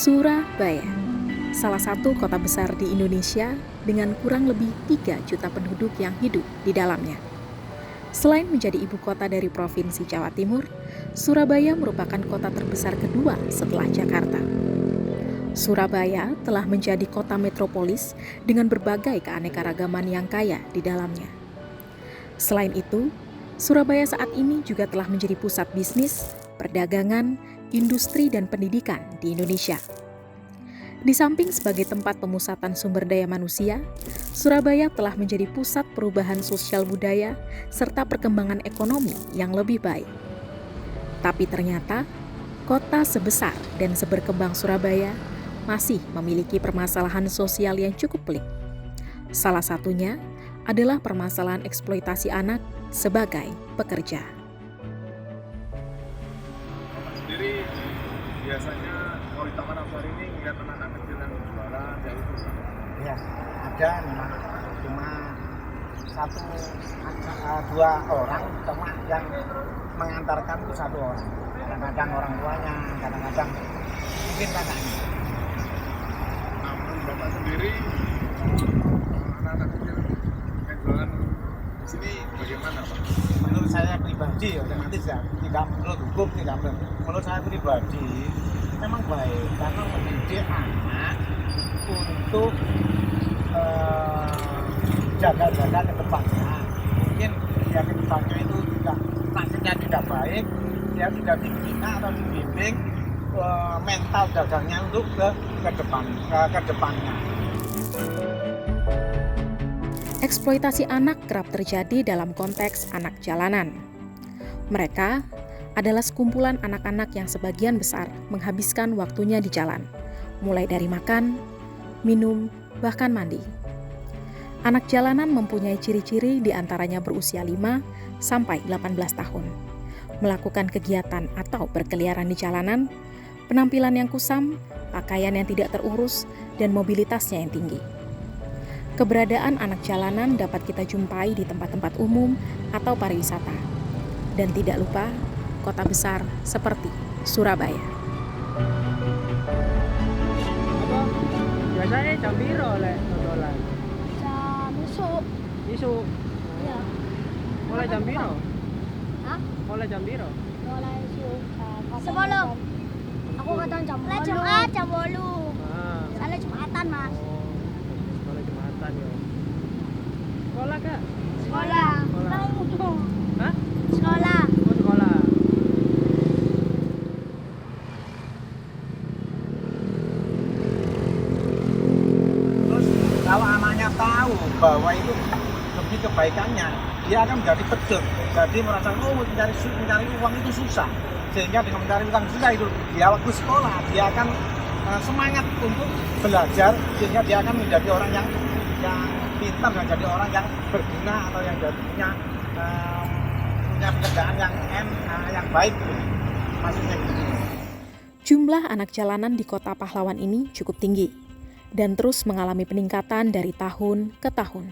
Surabaya, salah satu kota besar di Indonesia dengan kurang lebih 3 juta penduduk yang hidup di dalamnya. Selain menjadi ibu kota dari Provinsi Jawa Timur, Surabaya merupakan kota terbesar kedua setelah Jakarta. Surabaya telah menjadi kota metropolis dengan berbagai keanekaragaman yang kaya di dalamnya. Selain itu, Surabaya saat ini juga telah menjadi pusat bisnis, perdagangan, industri dan pendidikan di Indonesia. Di samping sebagai tempat pemusatan sumber daya manusia, Surabaya telah menjadi pusat perubahan sosial budaya serta perkembangan ekonomi yang lebih baik. Tapi ternyata, kota sebesar dan seberkembang Surabaya masih memiliki permasalahan sosial yang cukup pelik. Salah satunya adalah permasalahan eksploitasi anak sebagai pekerja. Sendiri biasanya kalau di Taman Safari ini ngeliat anak-anak kecil yang jualan ya itu. Ya, ada memang cuma dua orang teman yang mengantarkan itu satu orang. Kadang-kadang orang tuanya, kadang-kadang mungkin kakaknya. Namun Bapak sendiri anak-anak kecil yang jualan di sini bagaimana Pak? Menurut saya pribadi, otomatis ya, tidak menurut hukum, tidak menurut saya pribadi memang baik karena mendidik anak untuk jaga-jaga ke depannya. Mungkin ya ke depannya itu tidak nasibnya tidak baik, dia tidak dibina atau dibimbing mental dagangnya untuk ke depannya. Eksploitasi anak kerap terjadi dalam konteks anak jalanan. Mereka adalah sekumpulan anak-anak yang sebagian besar menghabiskan waktunya di jalan, mulai dari makan, minum, bahkan mandi. Anak jalanan mempunyai ciri-ciri diantaranya berusia 5 sampai 18 tahun, melakukan kegiatan atau berkeliaran di jalanan, penampilan yang kusam, pakaian yang tidak terurus, dan mobilitasnya yang tinggi. Keberadaan anak jalanan dapat kita jumpai di tempat-tempat umum atau pariwisata. Dan tidak lupa, kota besar seperti Surabaya. Apa? Biasanya jam piro lek dodolan? Jam isuk. Isuk. Iya. Mulai jam piro? Hah? Mulai jam piro? Mulai isuk jam 10. Aku kadang jam 8. Jumat jam 8. Ah. Soalnya Jumatan, Mas. Oh. Sekolah Jumatan ya. Sekolah Kak? Sekolah. Hah? Sekolah. Oh, sekolah. Terus kalau anaknya tahu bahwa itu demi kebaikannya, dia akan menjadi pedot. Jadi merasa mencari uang itu susah. Sehingga dengan mencari uang susah itu, dia waktu sekolah dia akan semangat untuk belajar, sehingga dia akan menjadi orang yang pintar dan jadi orang yang berguna atau yang punya pekerjaan yang baik. Maksudnya gitu. Jumlah anak jalanan di kota pahlawan ini cukup tinggi dan terus mengalami peningkatan dari tahun ke tahun.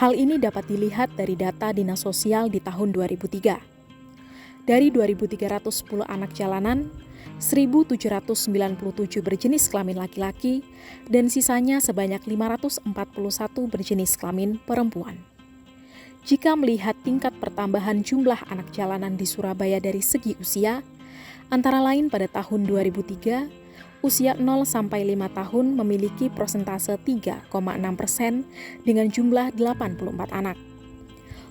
Hal ini dapat dilihat dari data Dinas Sosial di tahun 2003. Dari 2.310 anak jalanan, 1.797 berjenis kelamin laki-laki dan sisanya sebanyak 541 berjenis kelamin perempuan. Jika melihat tingkat pertambahan jumlah anak jalanan di Surabaya dari segi usia, antara lain pada tahun 2003, usia 0 sampai 5 tahun memiliki persentase 3,6% dengan jumlah 84 anak.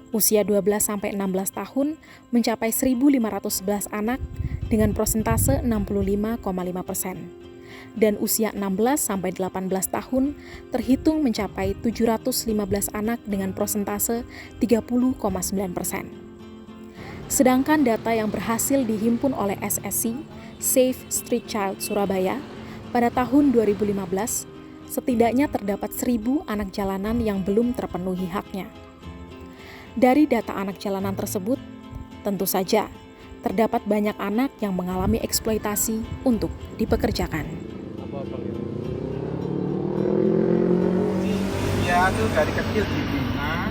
Usia 12 sampai 16 tahun mencapai 1.511 anak dengan persentase 65,5%. Dan usia 16 sampai 18 tahun terhitung mencapai 715 anak dengan persentase 30,9%. Sedangkan data yang berhasil dihimpun oleh SSC, Save Street Child Surabaya, pada tahun 2015, setidaknya terdapat 1.000 anak jalanan yang belum terpenuhi haknya. Dari data anak jalanan tersebut, tentu saja terdapat banyak anak yang mengalami eksploitasi untuk dipekerjakan. Apa-apa gitu. Dia tuh dari kecil dibina,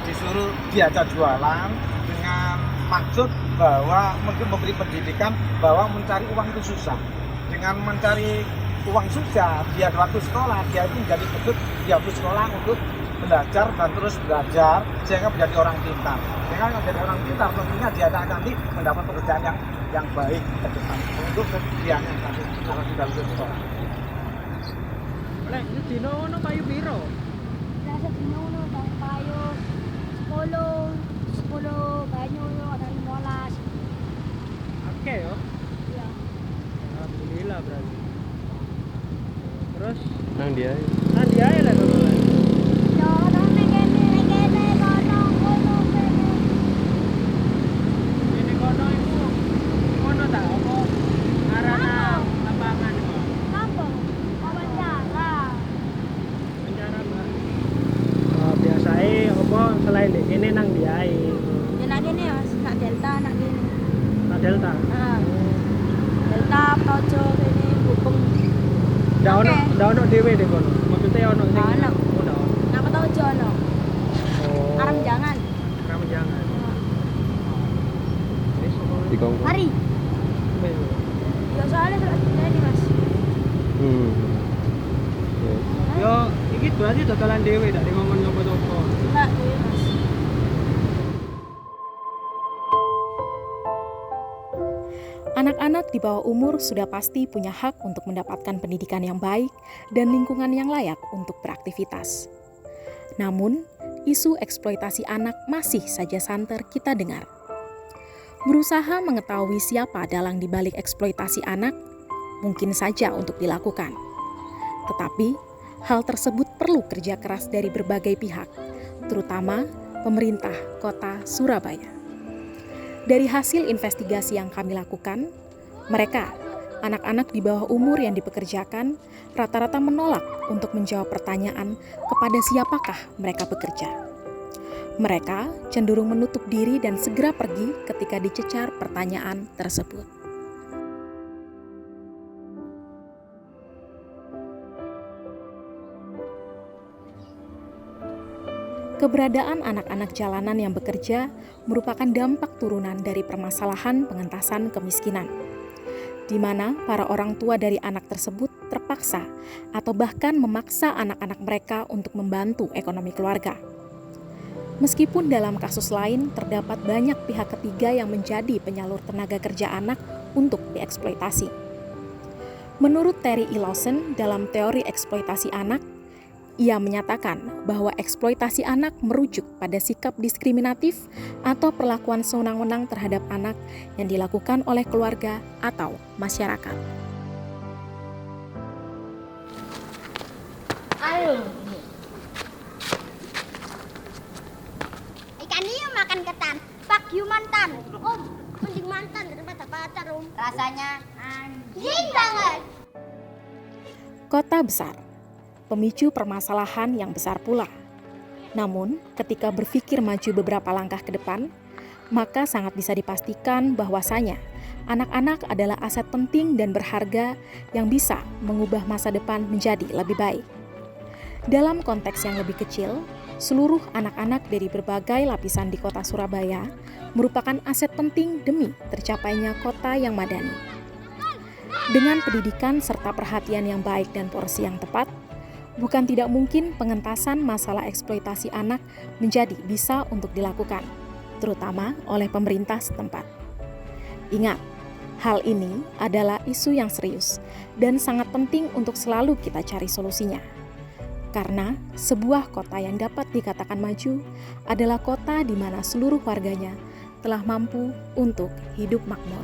disuruh diajak jualan dengan maksud bahwa memberi pendidikan bahwa mencari uang itu susah. Dengan mencari uang susah, dia waktu sekolah, dia itu menjadi betul, dia harus sekolah untuk belajar dan terus belajar sehingga menjadi orang pintar. Sehingga menjadi orang pintar tentunya dia akan nanti mendapat pekerjaan yang baik ke depan untuk kemudiannya nanti kalau sudah lulus sekolah. Lek dino ono payu piro? Nasa pinuno bang payo 10 banyo ada 15. Oke yo. Iya. Alhamdulillah berarti. Terus Nang dia. nah dia ae lah kono. Yo nang kene kono kene. Ini kono iku ono ta apa arana lapangan kok. Apa? Wawancara. Penjara Mbak. Oh, biasae apa selain dek kene nang dia ae. Ya nak kene Mas, nak Delta nak kene. Nah, Delta. Delta Projo kene Gubeng. Ndak ono Oke. ndak ono dhewe dek kono. Maksudnya ono sing Ono. ono. Nak Projo ono. Oh. Arem jangan. Kamu jangan. Wis Di kongkong. Mari. wis. Ya soalnya surat ini Mas. Ya. Yo, iki berarti dodolan dhewe ndak ngomong nyoba-nyoba. Enggak, iya Mas. Anak-anak di bawah umur sudah pasti punya hak untuk mendapatkan pendidikan yang baik dan lingkungan yang layak untuk beraktivitas. Namun, isu eksploitasi anak masih saja santer kita dengar. Berusaha mengetahui siapa dalang di balik eksploitasi anak mungkin saja untuk dilakukan. Tetapi, hal tersebut perlu kerja keras dari berbagai pihak, terutama pemerintah Kota Surabaya. Dari hasil investigasi yang kami lakukan, mereka, anak-anak di bawah umur yang dipekerjakan, rata-rata menolak untuk menjawab pertanyaan kepada siapakah mereka bekerja. Mereka cenderung menutup diri dan segera pergi ketika dicecar pertanyaan tersebut. Keberadaan anak-anak jalanan yang bekerja merupakan dampak turunan dari permasalahan pengentasan kemiskinan, di mana para orang tua dari anak tersebut terpaksa atau bahkan memaksa anak-anak mereka untuk membantu ekonomi keluarga. Meskipun dalam kasus lain terdapat banyak pihak ketiga yang menjadi penyalur tenaga kerja anak untuk dieksploitasi. Menurut Terry E. Lawson dalam teori eksploitasi anak, ia menyatakan bahwa eksploitasi anak merujuk pada sikap diskriminatif atau perlakuan sewenang-wenang terhadap anak yang dilakukan oleh keluarga atau masyarakat. Ayo. Ikan ini makan ketan. Pak you mantan. Om, mending mantan daripada pacar om. Rasanya anjing banget. Kota besar, pemicu permasalahan yang besar pula. Namun, ketika berpikir maju beberapa langkah ke depan, maka sangat bisa dipastikan bahwasanya anak-anak adalah aset penting dan berharga yang bisa mengubah masa depan menjadi lebih baik. Dalam konteks yang lebih kecil, seluruh anak-anak dari berbagai lapisan di Kota Surabaya merupakan aset penting demi tercapainya kota yang madani. Dengan pendidikan serta perhatian yang baik dan porsi yang tepat, bukan tidak mungkin pengentasan masalah eksploitasi anak menjadi bisa untuk dilakukan, terutama oleh pemerintah setempat. Ingat, hal ini adalah isu yang serius dan sangat penting untuk selalu kita cari solusinya. Karena sebuah kota yang dapat dikatakan maju adalah kota di mana seluruh warganya telah mampu untuk hidup makmur.